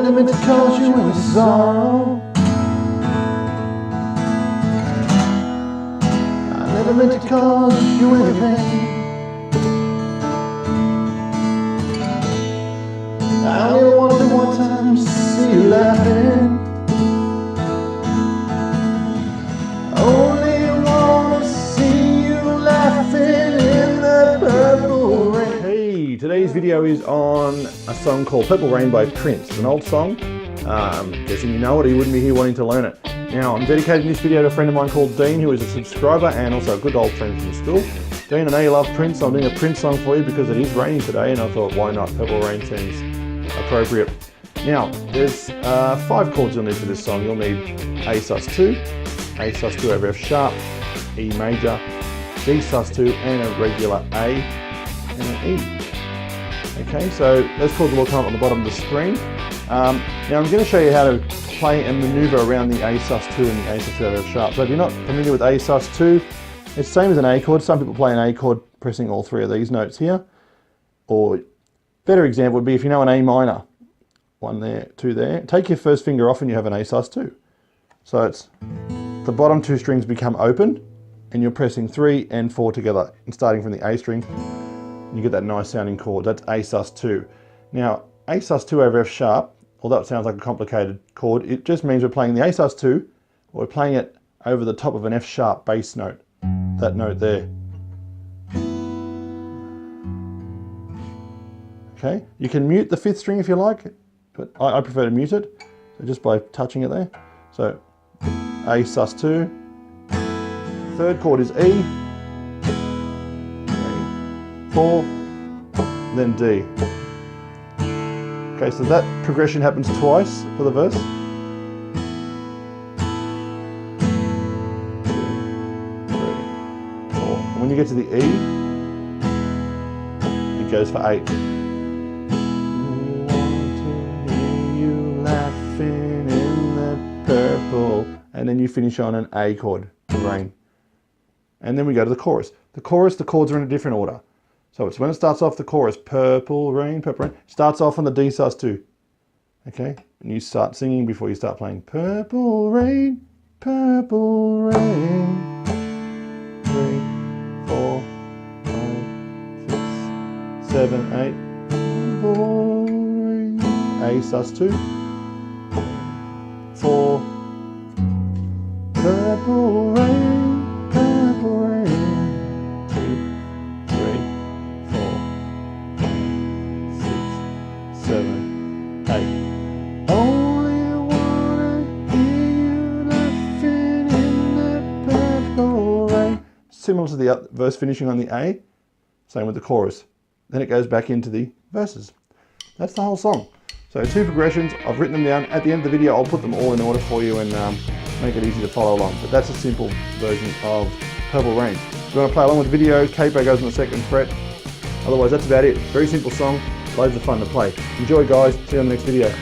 never meant to cause you any sorrow. I never meant to cause you any pain. I only wanted one time to see you laughing. I only want to see you laughing in the purple rain. Hey, today's video is on a song called Purple Rain by Prince. It's an old song. Guessing you know it, he wouldn't be here wanting to learn it. Now, I'm dedicating this video to a friend of mine called Dean, who is a subscriber and also a good old friend from school. Dean, I know you love Prince, so I'm doing a Prince song for you because it is raining today, and I thought, why not? Purple Rain seems appropriate. Now, there's 5 chords you'll need for this song. You'll need A sus2, A sus2 over F sharp, E major, D sus2, and a regular A and an E. Okay, so those chords will all come up on the bottom of the screen. Now I'm going to show you how to play and maneuver around the A sus2 and the A sus2 over F sharp. So if you're not familiar with A sus2, it's the same as an A chord. Some people play an A chord pressing all 3 of these notes here. Or better example would be if you know an A minor. 1 there, 2 there. Take your first finger off and you have an A sus2. So it's the bottom 2 strings become open and you're pressing 3 and 4 together and starting from the A string. You get that nice sounding chord. That's A sus2. Now A sus2 over F sharp, although it sounds like a complicated chord, it just means we're playing the A sus2, or we're playing it over the top of an F sharp bass note. That note there. Okay, you can mute the 5th string if you like, but I prefer to mute it, so just by touching it there. So A sus2, 3rd chord is E, 4, then D. Okay, so that progression happens twice for the verse. 2, 3, 4. And when you get to the E, it goes for 8. Purple, and then you finish on an A chord, rain. And then we go to the chorus. The chorus, the chords are in a different order. So it's when it starts off the chorus, purple rain, starts off on the D sus2. Okay? And you start singing before you start playing purple rain, 3, 4, 5, 6, 7, 8. Purple rain. A sus2. 4, purple rain, 2, 3, 4, 6, 7, 8. Only wanna hear you laughing in the purple rain. Similar to the verse finishing on the A, same with the chorus. Then it goes back into the verses. That's the whole song. So 2 progressions, I've written them down. At the end of the video, I'll put them all in order for you and make it easy to follow along. But that's a simple version of Purple Rain. If you want to play along with the video, capo goes on the 2nd fret. Otherwise, that's about it. Very simple song, loads of fun to play. Enjoy, guys. See you on the next video.